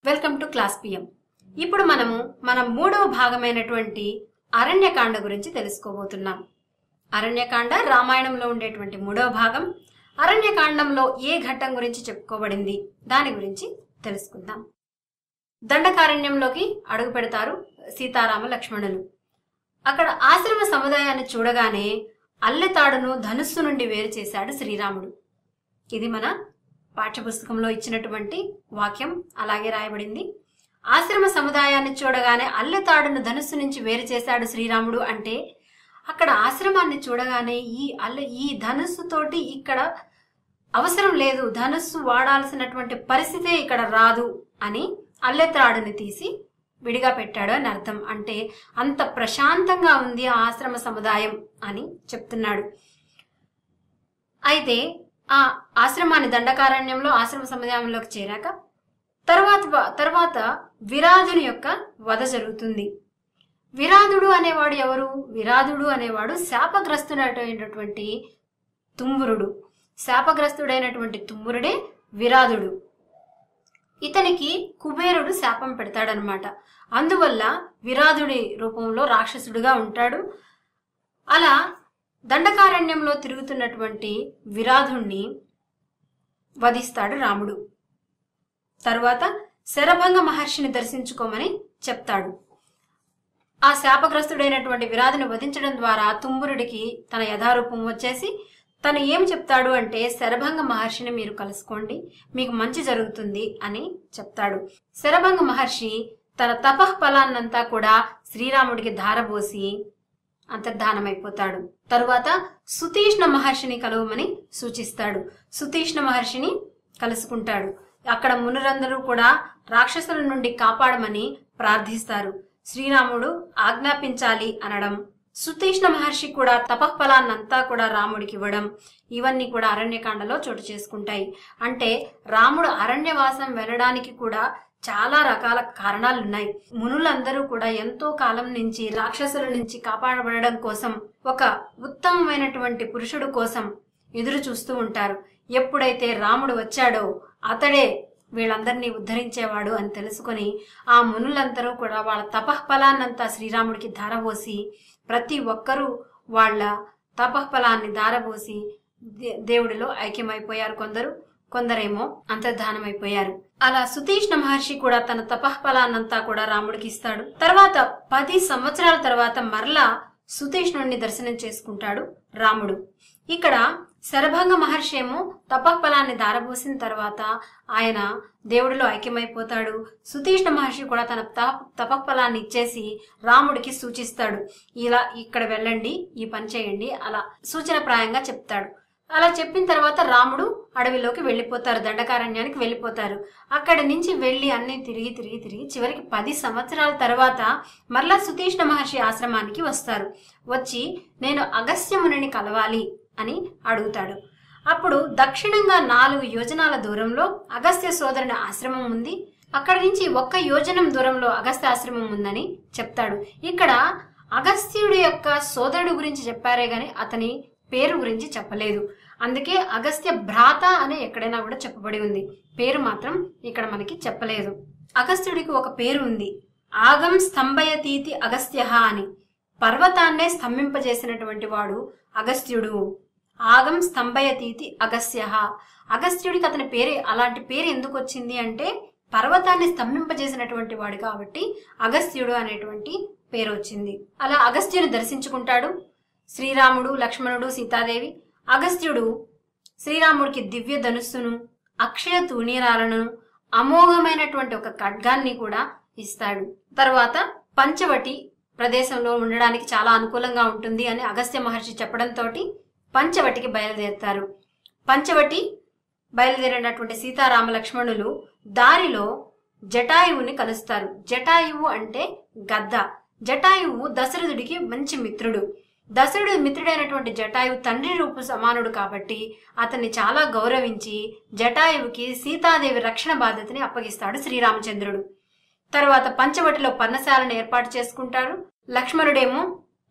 Welcome to class PM. ఇప్పుడు మన మూడవ భాగమైనటువంటి అరణ్యకాండ గురించి తెలుసుకోబోతున్నాం. అరణ్యకాండ రామాయణంలో ఉండేటువంటి మూడవ భాగం. అరణ్యకాండంలో ఏ ఘట్టం గురించి చెప్పుకోబడింది దాని గురించి తెలుసుకుందాం. దండకారణ్యంలోకి అడుగు పెడతారు సీతారామ లక్ష్మణులు. అక్కడ ఆశ్రమ సముదాయాన్ని చూడగానే అల్లెతాడును ధనుస్సు నుండి వేరు చేశాడు శ్రీరాముడు. ఇది మన పాఠ్యపుస్తకంలో ఇచ్చినటువంటి వాక్యం అలాగే రాయబడింది. ఆశ్రమ సముదాయాన్ని చూడగానే అల్లెతాడును ధనుస్సు నుంచి వేరు చేశాడు శ్రీరాముడు అంటే అక్కడ ఆశ్రమాన్ని చూడగానే ఈ ధనుస్సుతోటి ఇక్కడ అవసరం లేదు, ధనుస్సు వాడాల్సినటువంటి పరిస్థితే ఇక్కడ రాదు అని అల్లెతాడుని తీసి విడిగా పెట్టాడు అని అర్థం. అంటే అంత ప్రశాంతంగా ఉంది ఆ ఆశ్రమ సముదాయం అని చెప్తున్నాడు. అయితే ఆ ఆశ్రమాన్ని దండకారణ్యంలో ఆశ్రమ సముదాయంలోకి చేరాక తర్వాత విరాధుని యొక్క వధ జరుగుతుంది. విరాధుడు అనేవాడు ఎవరు? విరాధుడు అనేవాడు శాపగ్రస్తుడైనటువంటి తుంబురుడు. శాపగ్రస్తుడైనటువంటి తుంబురుడే విరాధుడు. ఇతనికి కుబేరుడు శాపం పెడతాడనమాట. అందువల్ల విరాధుడి రూపంలో రాక్షసుడుగా ఉంటాడు. అలా దండకారణ్యంలో తిరుగుతున్నటువంటి విరాధుణ్ణి వధిస్తాడు రాముడు. తరువాత శరభంగ మహర్షిని దర్శించుకోమని చెప్తాడు. ఆ శాపగ్రస్తుడైనటువంటి విరాధుని వధించడం ద్వారా తుంబురుడికి తన యథారూపం వచ్చేసి తను ఏం చెప్తాడు అంటే శరభంగ మహర్షిని మీరు కలుసుకోండి, మీకు మంచి జరుగుతుంది అని చెప్తాడు. శరభంగ మహర్షి తన తపఃఫలాన్నంతా కూడా శ్రీరాముడికి ధారపోసి అంతర్ధానమైపోతాడు. తరువాత సుతీష్ణ మహర్షిని కలవమని సూచిస్తాడు. సుతీష్ణ మహర్షిని కలుసుకుంటాడు. అక్కడ మునులందరూ కూడా రాక్షసుల నుండి కాపాడమని ప్రార్థిస్తారు. శ్రీరాముడు ఆజ్ఞాపించాలి అనడం, సుతీష్ణ మహర్షి కూడా తపఃఫలాన్నంతా కూడా రాముడికి ఇవ్వడం, ఇవన్నీ కూడా అరణ్యకాండలో చోటు చేసుకుంటాయి. అంటే రాముడు అరణ్యవాసం వెళ్ళడానికి కూడా చాలా రకాల కారణాలున్నాయి. మునులందరూ కూడా ఎంతో కాలం నుంచి రాక్షసుల నుంచి కాపాడబడడం కోసం, ఒక ఉత్తమమైనటువంటి పురుషుడు కోసం ఎదురు చూస్తూ ఉంటారు. ఎప్పుడైతే రాముడు వచ్చాడో అతడే వీళ్ళందరినీ ఉద్ధరించేవాడు అని తెలుసుకొని ఆ మునులందరూ కూడా వాళ్ళ తపఃఫలాన్నంతా శ్రీరాముడికి ధారపోసి, ప్రతి ఒక్కరూ వాళ్ళ తపఃఫలాన్ని ధారపోసి దేవుడిలో ఐక్యమైపోయారు. కొందరేమో అంతర్ధానమైపోయారు. అలా సుతీష్ణ మహర్షి కూడా తన తపఃఫలాన్నంతా కూడా రాముడికి ఇస్తాడు. తర్వాత 10 సంవత్సరాల తర్వాత మరలా సుతీష్ణుడిని దర్శనం చేసుకుంటాడు రాముడు. ఇక్కడ శరభంగ మహర్షి ఏమో తపఃఫలాన్ని ధారపోసిన తర్వాత ఆయన దేవుడిలో ఐక్యమైపోతాడు. సుతీష్ణ మహర్షి కూడా తన తపఃఫలాన్ని ఇచ్చేసి రాముడికి సూచిస్తాడు. ఇలా ఇక్కడ వెళ్ళండి, ఈ పని చేయండి, అలా సూచనప్రాయంగా చెప్తాడు. అలా చెప్పిన తర్వాత రాముడు అడవిలోకి వెళ్ళిపోతారు, దండకారణ్యానికి వెళ్ళిపోతారు. అక్కడి నుంచి వెళ్లి అన్ని తిరిగి చివరికి 10 సంవత్సరాల తర్వాత మరలా సుతీష్ణ మహర్షి ఆశ్రమానికి వస్తారు. వచ్చి నేను అగస్త్యమునిని కలవాలి అని అడుగుతాడు. అప్పుడు దక్షిణంగా 4 యోజనాల దూరంలో అగస్త్య సోదరుని ఆశ్రమం ఉంది. అక్కడి నుంచి 1 యోజనం దూరంలో అగస్త్య ఆశ్రమం ఉందని చెప్తాడు. ఇక్కడ అగస్త్యుడి యొక్క సోదరుడు గురించి చెప్పారే గాని అతని పేరు గురించి చెప్పలేదు. అందుకే అగస్త్య భ్రాత అని ఎక్కడైనా కూడా చెప్పబడి ఉంది, పేరు మాత్రం ఇక్కడ మనకి చెప్పలేదు. అగస్త్యుడికి ఒక పేరు ఉంది, ఆగం స్తంభయతీతి అగస్త్య అని. పర్వతాన్నే స్తంభింపజేసినటువంటి వాడు అగస్త్యుడు. ఆగం స్తంభయతీతి అగస్త్య. అగస్త్యుడికి అతని పేరు, అలాంటి పేరు ఎందుకు వచ్చింది అంటే పర్వతాన్ని స్తంభింపజేసినటువంటి వాడు కాబట్టి అగస్త్యుడు అనేటువంటి పేరు వచ్చింది. అలా అగస్త్యుని దర్శించుకుంటాడు శ్రీరాముడు, లక్ష్మణుడు, సీతాదేవి. అగస్త్యుడు శ్రీరాముడికి దివ్య ధనుస్సును, అక్షయ తూణీరాలను, అమోఘమైనటువంటి ఒక ఖడ్గాన్ని కూడా ఇస్తాడు. తర్వాత పంచవటి ప్రదేశంలో ఉండడానికి చాలా అనుకూలంగా ఉంటుంది అని అగస్త్య మహర్షి చెప్పడంతో పంచవటికి బయలుదేరుతారు. పంచవటి బయలుదేరినటువంటి సీతారామ లక్ష్మణులు దారిలో జటాయువుని కలుస్తారు. జటాయువు అంటే గద్ద. జటాయువు దశరథుడికి మంచి మిత్రుడు. దశరథుడి మిత్రుడైనటువంటి జటాయువు తండ్రి రూపు సమానుడు కాబట్టి అతన్ని చాలా గౌరవించి జటాయువుకి సీతాదేవి రక్షణ బాధ్యతని అప్పగిస్తాడు శ్రీరామచంద్రుడు. తర్వాత పంచవటిలో పర్ణశాలను ఏర్పాటు చేసుకుంటారు. లక్ష్మణుడేమో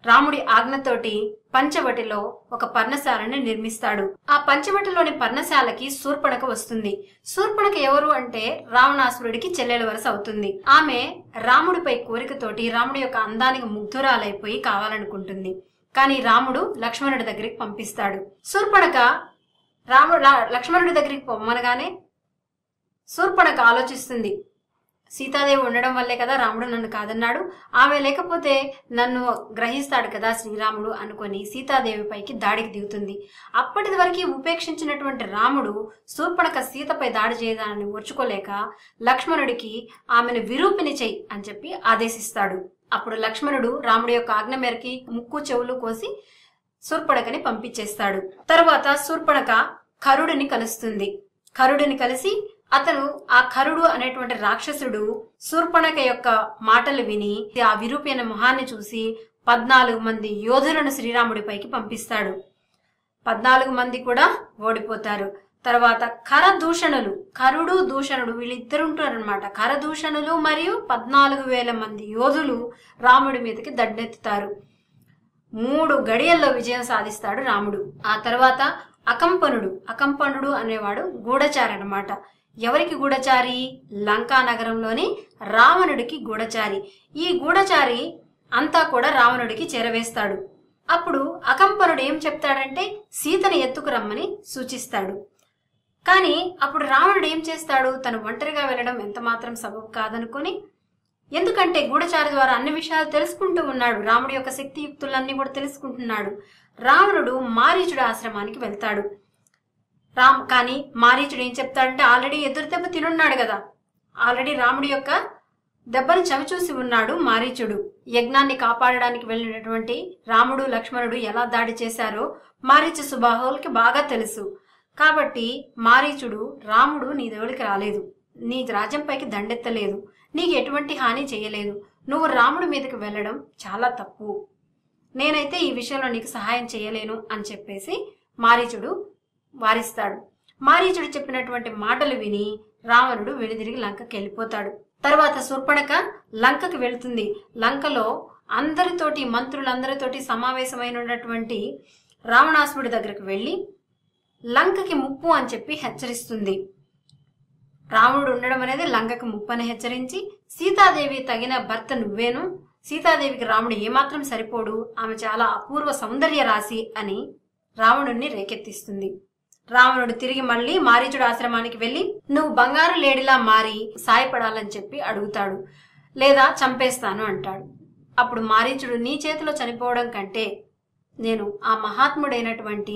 రాముడి ఆజ్ఞతోటి పంచవటిలో ఒక పర్ణశాలని నిర్మిస్తాడు. ఆ పంచవటిలోని పర్ణశాలకి శూర్పణఖ వస్తుంది. శూర్పణఖ ఎవరు అంటే రావణాసురుడికి చెల్లెల వరస అవుతుంది. ఆమె రాముడిపై కోరికతోటి రాముడి యొక్క అందానికి ముగ్ధురాలైపోయి కావాలనుకుంటుంది. కానీ రాముడు లక్ష్మణుడి దగ్గరికి పంపిస్తాడు. శూర్పణఖ లక్ష్మణుడి దగ్గరికి పొమ్మనగానే శూర్పణఖ ఆలోచిస్తుంది, సీతాదేవి ఉండడం వల్లే కదా రాముడు నన్ను కాదన్నాడు, ఆమె లేకపోతే నన్ను గ్రహిస్తాడు కదా శ్రీరాముడు అనుకొని సీతాదేవి పైకి దాడికి దిగుతుంది. అప్పటి వరకు ఉపేక్షించినటువంటి రాముడు శూర్పణఖ సీతపై దాడి చేయడాన్ని ఓర్చుకోలేక లక్ష్మణుడికి ఆమెను విరూపిని చెయ్యి అని చెప్పి ఆదేశిస్తాడు. అప్పుడు లక్ష్మణుడు రాముడి యొక్క ఆజ్ఞ మేరకి ముక్కు చెవులు కోసి శూర్పణఖని పంపించేస్తాడు. తరువాత శూర్పణఖ కరుడిని కలుస్తుంది. కరుడిని కలిసి అతను ఆ కరుడు అనేటువంటి రాక్షసుడు శూర్పణఖ యొక్క మాటలు విని ఆ విరూపి అనే మొహాన్ని చూసి 14 మంది యోధులను శ్రీరాముడిపైకి పంపిస్తాడు. 14 మంది కూడా ఓడిపోతారు. తర్వాత కరదూషణులు, కరుడు దూషణుడు వీళ్ళిద్దరు ఉంటారనమాట. కరదూషణులు మరియు 14,000 మంది యోధులు రాముడి మీదకి దండెత్తుతారు. 3 గడియల్లో విజయం సాధిస్తాడు రాముడు. ఆ తర్వాత అకంపనుడు అనేవాడు గూఢచారి అనమాట. ఎవరికి గూఢచారి? లంకా నగరంలోని రావణుడికి గూఢచారి. ఈ గూఢచారి అంతా కూడా రావణుడికి చేరవేస్తాడు. అప్పుడు అకంపనుడు ఏం చెప్తాడంటే సీతని ఎత్తుకురమ్మని సూచిస్తాడు. కానీ అప్పుడు రావణుడు ఏం చేస్తాడు? తను ఒంటరిగా వెళ్ళడం ఎంత మాత్రం సబబు కాదనుకొని, ఎందుకంటే గూఢచారి ద్వారా అన్ని విషయాలు తెలుసుకుంటూ ఉన్నాడు, రాముడి యొక్క శక్తియుక్తులన్నీ కూడా తెలుసుకుంటున్నాడు. రావణుడు మారీచుడి ఆశ్రమానికి వెళ్తాడు. కానీ మారీచుడు ఏం చెప్తాడంటే ఆల్రెడీ ఎదురు దెబ్బ తినున్నాడు కదా, ఆల్రెడీ రాముడి యొక్క దెబ్బని చవిచూసి ఉన్నాడు మారీచుడు. యజ్ఞాన్ని కాపాడడానికి వెళ్ళినటువంటి రాముడు లక్ష్మణుడు ఎలా దాడి చేశారో మారీచు సుబాహువులకి బాగా తెలుసు. కాబట్టి మారీచుడు రాముడు నీ దేవుడికి రాలేదు, నీ రాజ్యంపైకి దండెత్తలేదు, నీకు ఎటువంటి హాని చేయలేదు, నువ్వు రాముడి మీదకి వెళ్ళడం చాలా తప్పు, నేనైతే ఈ విషయంలో నీకు సహాయం చేయలేను అని చెప్పేసి మారీచుడు వారిస్తాడు. మారీచుడు చెప్పినటువంటి మాటలు విని రావణుడు వెనుదిరిగి లంకకి వెళ్ళిపోతాడు. తర్వాత శూర్పణఖ లంకకి వెళుతుంది. లంకలో అందరితోటి మంత్రులందరితోటి సమావేశమైనటువంటి రావణాసురుడి దగ్గరకు వెళ్ళి లంకకి ముప్పు అని చెప్పి హెచ్చరిస్తుంది. రావణుడు ఉండడం అనేది లంకకి ముప్పు అని హెచ్చరించి, సీతాదేవి తగిన భర్త నువ్వేను, సీతాదేవికి రాముడు ఏమాత్రం సరిపోడు, ఆమె చాలా అపూర్వ సౌందర్య రాశి అని రావణుడిని రేకెత్తిస్తుంది. రావణుడు తిరిగి మళ్ళీ మారీచుడు ఆశ్రమానికి వెళ్లి నువ్వు బంగారు లేడిలా మారి సాయపడాలని చెప్పి అడుగుతాడు. లేదా చంపేస్తాను అంటాడు. అప్పుడు మారీచుడు నీ చేతిలో చనిపోవడం కంటే నేను ఆ మహాత్ముడైనటువంటి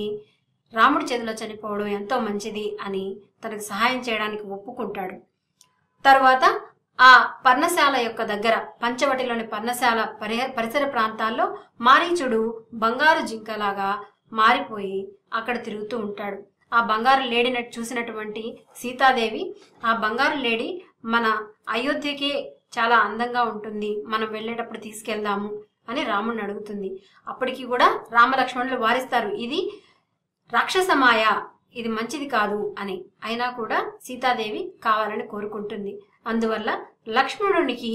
రాముడి చేతిలో చనిపోవడం ఎంతో మంచిది అని తనకు సహాయం చేయడానికి ఒప్పుకుంటాడు. తర్వాత ఆ పర్ణశాల యొక్క దగ్గర పంచవటిలోని పర్ణశాల పరిసర ప్రాంతాల్లో మారీచుడు బంగారు జింకలాగా మారిపోయి అక్కడ తిరుగుతూ ఉంటాడు. ఆ బంగారు లేడిని చూసినటువంటి సీతాదేవి ఆ బంగారు లేడి మన అయోధ్యకి చాలా అందంగా ఉంటుంది, మనం వెళ్ళేటప్పుడు తీసుకెళ్దాము అని రాముడిని అడుగుతుంది. అప్పటికి కూడా రామలక్ష్మణులు వారిస్తారు, ఇది రాక్షస మాయ, ఇది మంచిది కాదు అని. అయినా కూడా సీతాదేవి కావాలని కోరుకుంటుంది. అందువల్ల లక్ష్మణునికి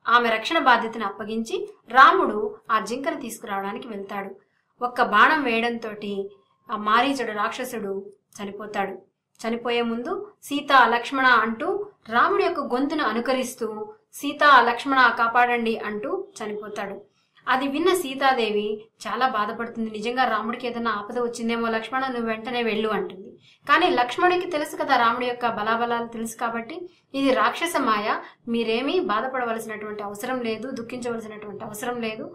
ఆమె రక్షణ బాధ్యతను అప్పగించి రాముడు ఆ జింకను తీసుకురావడానికి వెళ్తాడు. ఒక్క బాణం వేయడంతో ఆ మారీచుడు రాక్షసుడు చనిపోతాడు. చనిపోయే ముందు సీత లక్ష్మణ అంటూ రాముడి యొక్క గొంతును అనుకరిస్తూ సీత లక్ష్మణ కాపాడండి అంటూ చనిపోతాడు. అది విన్న సీతాదేవి చాలా బాధపడుతుంది. నిజంగా రాముడికి ఏదైనా ఆపద వచ్చిందేమో, లక్ష్మణ నువ్వు వెంటనే వెళ్ళు అంటుంది. కానీ లక్ష్మణుడికి తెలుసు కదా రాముడి యొక్క బలాబలాలు తెలుసు కాబట్టి ఇది రాక్షస మాయ, మీరేమీ బాధపడవలసినటువంటి అవసరం లేదు, దుఃఖించవలసినటువంటి అవసరం లేదు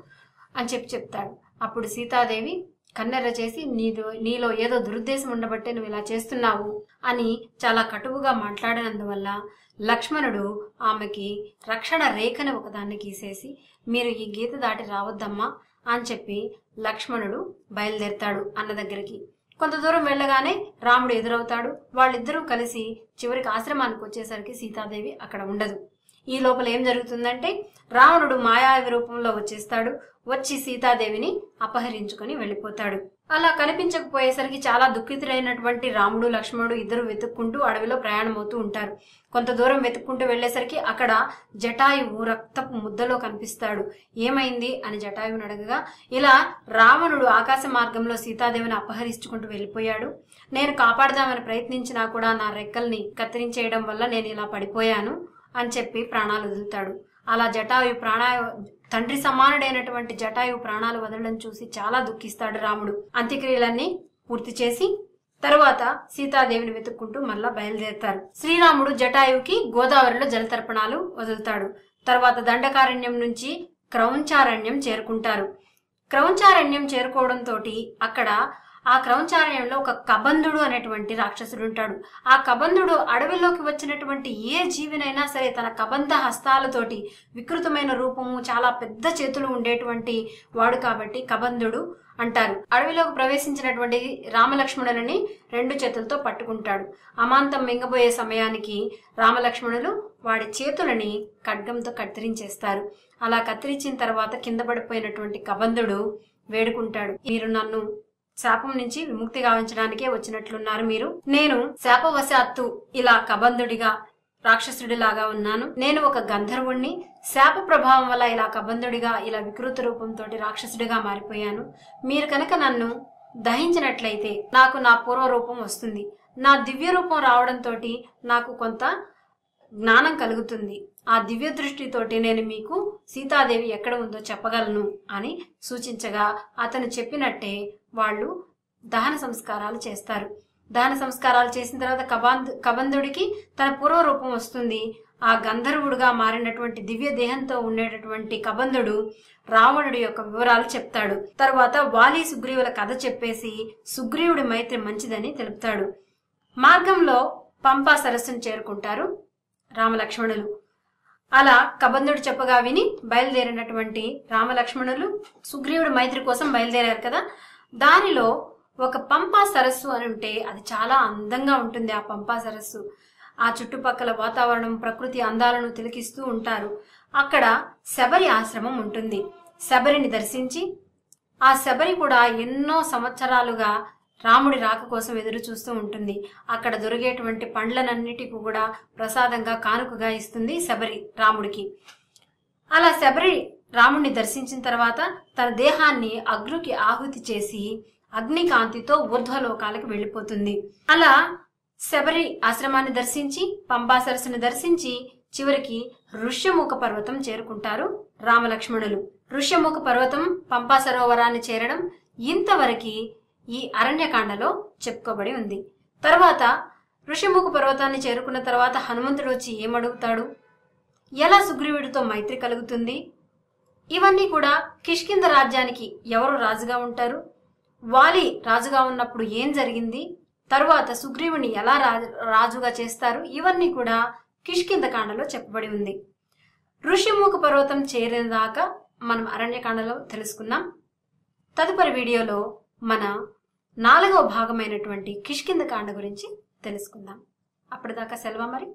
అని చెప్తాడు. అప్పుడు సీతాదేవి కన్నెర్ర చేసి నీలో ఏదో దురుద్దేశం ఉండబట్టే నువ్వు ఇలా చేస్తున్నావు అని చాలా కటువుగా మాట్లాడినందువల్ల లక్ష్మణుడు ఆమెకి రక్షణ రేఖను ఒకదాన్ని గీసేసి మీరు ఈ గీత దాటి రావద్దమ్మా అని చెప్పి లక్ష్మణుడు బయలుదేరతాడు అన్న దగ్గరికి. కొంత దూరం వెళ్ళగానే రాముడు ఎదురవుతాడు. వాళ్ళిద్దరూ కలిసి చివరికి ఆశ్రమానికి వచ్చేసరికి సీతాదేవి అక్కడ ఉండదు. ఈ లోపల ఏం జరుగుతుందంటే రావణుడు మాయావి రూపంలో వచ్చేస్తాడు. వచ్చి సీతాదేవిని అపహరించుకొని వెళ్ళిపోతాడు. అలా కనిపించకపోయేసరికి చాలా దుఃఖితులైనటువంటి రాముడు లక్ష్మణుడు ఇద్దరు వెతుక్కుంటూ అడవిలో ప్రయాణమవుతూ ఉంటారు. కొంత దూరం వెతుక్కుంటూ వెళ్లేసరికి అక్కడ జటాయువు రక్తపు ముద్దలో కనిపిస్తాడు. ఏమైంది అని జటాయువుని అడగగా, ఇలా రావణుడు ఆకాశ మార్గంలో సీతాదేవిని అపహరించుకుంటూ వెళ్ళిపోయాడు. నేను కాపాడదామని ప్రయత్నించినా కూడా నా రెక్కల్ని కత్తిరించేయడం వల్ల నేను ఇలా పడిపోయాను అని చెప్పి ప్రాణాలు వదులుతాడు. అలా తండ్రి సమానుడైనటువంటి జటాయువు ప్రాణాలు వదలడం చూసి చాలా దుఃఖిస్తాడు రాముడు. అంత్యక్రియలన్నీ పూర్తి చేసి తరువాత సీతాదేవిని వెతుక్కుంటూ మళ్ళా బయలుదేరుతారు. శ్రీరాముడు జటాయువుకి గోదావరిలో జలతర్పణాలు వదులుతాడు. తర్వాత దండకారణ్యం నుంచి క్రౌంచారణ్యం చేరుకుంటారు. క్రౌంచారణ్యం చేరుకోవడంతో అక్కడ ఆ క్రౌంచారణ్యంలో ఒక కబంధుడు అనేటువంటి రాక్షసుడు ఉంటాడు. ఆ కబంధుడు అడవిలోకి వచ్చినటువంటి ఏ జీవినైనా సరే తన కబంధ హస్తాలతోటి, వికృతమైన రూపము, చాలా పెద్ద చేతులు ఉండేటువంటి వాడు కాబట్టి కబంధుడు అంటారు. అడవిలోకి ప్రవేశించినటువంటి రామలక్ష్మణులని 2 చేతులతో పట్టుకుంటాడు. అమాంతం మింగబోయే సమయానికి రామలక్ష్మణులు వాడి చేతులని ఖడ్గంతో కత్తిరించేస్తారు. అలా కత్తిరించిన తర్వాత కింద పడిపోయినటువంటి కబంధుడు వేడుకుంటాడు, మీరు నన్ను శాపం నుంచి విముక్తి గావించడానికే వచ్చినట్లున్నారు. నేను శాపవశాత్తు ఇలా కబంధుడిగా రాక్షసుడిలాగా ఉన్నాను. నేను ఒక గంధర్వుణ్ణి. శాప ప్రభావం వల్ల ఇలా కబంధుడిగా, ఇలా వికృత రూపంతో రాక్షసుడిగా మారిపోయాను. మీరు కనుక నన్ను దహించినట్లయితే నాకు నా పూర్వ రూపం వస్తుంది. నా దివ్య రూపం రావడంతో నాకు కొంత జ్ఞానం కలుగుతుంది. ఆ దివ్య దృష్టితోటి నేను మీకు సీతాదేవి ఎక్కడ ఉందో చెప్పగలను అని సూచించగా అతను చెప్పినట్టే వాళ్ళు దహన సంస్కారాలు చేస్తారు. దహన సంస్కారాలు చేసిన తర్వాత కబంధుడికి తన పూర్వ రూపం వస్తుంది. ఆ గంధర్వుడుగా మారినటువంటి దివ్య దేహంతో ఉండేటటువంటి కబంధుడు రావణుడి యొక్క వివరాలు చెప్తాడు. తర్వాత వాలి సుగ్రీవుల కథ చెప్పేసి సుగ్రీవుడి మైత్రి మంచిదని తెలుపుతాడు. మార్గంలో పంపా సరస్సును చేరుకుంటారు రామలక్ష్మణులు. అలా కబంధుడు చెప్పగా విని బయలుదేరినటువంటి రామలక్ష్మణులు సుగ్రీవుడి మైత్రి కోసం బయలుదేరారు కదా. దానిలో ఒక పంపా సరస్సు అని ఉంటే అది చాలా అందంగా ఉంటుంది. ఆ పంపా సరస్సు ఆ చుట్టుపక్కల వాతావరణం, ప్రకృతి అందాలను తిలకిస్తూ ఉంటారు. అక్కడ శబరి ఆశ్రమం ఉంటుంది. శబరిని దర్శించి ఆ శబరి కూడా ఎన్నో సంవత్సరాలుగా రాముడి రాక కోసం ఎదురు చూస్తూ ఉంటుంది. అక్కడ దొరికేటువంటి పండ్లనన్నిటికీ కూడా ప్రసాదంగా కానుకగా ఇస్తుంది శబరి రాముడికి. అలా శబరి రాముడిని దర్శించిన తర్వాత తన దేహాన్ని అగ్నికి ఆహుతి చేసి అగ్నికాంతితో ఊర్ధ్వలోకాలకు వెళ్ళిపోతుంది. అలా శబరి ఆశ్రమాన్ని దర్శించి పంపా సరస్సుని దర్శించి చివరికి ఋష్యముఖ పర్వతం చేరుకుంటారు రామలక్ష్మణులు. ఋష్యముఖ పర్వతం పంపా సరోవరాన్ని చేరడం ఇంతవరకు ఈ అరణ్యకాండలో చెప్పుకోబడి ఉంది. తర్వాత ఋష్యముఖ పర్వతాన్ని చేరుకున్న తర్వాత హనుమంతుడు వచ్చి ఏమడుగుతాడు, ఎలా సుగ్రీవుడితో మైత్రి కలుగుతుంది, ఇవన్నీ కూడా కిష్కింధ రాజ్యానికి ఎవరు రాజుగా ఉంటారు, వాలి రాజుగా ఉన్నప్పుడు ఏం జరిగింది, తరువాత సుగ్రీవుని ఎలా రాజుగా చేస్తారు, ఇవన్నీ కూడా కిష్కింధ కాండలో చెప్పబడి ఉంది. ఋష్యముఖ పర్వతం చేరిన దాకా మనం అరణ్యకాండలో తెలుసుకున్నాం. తదుపరి వీడియోలో మన 4వ భాగమైనటువంటి కిష్కింధ కాండ గురించి తెలుసుకుందాం. అప్పటిదాకా సెలవు మరి.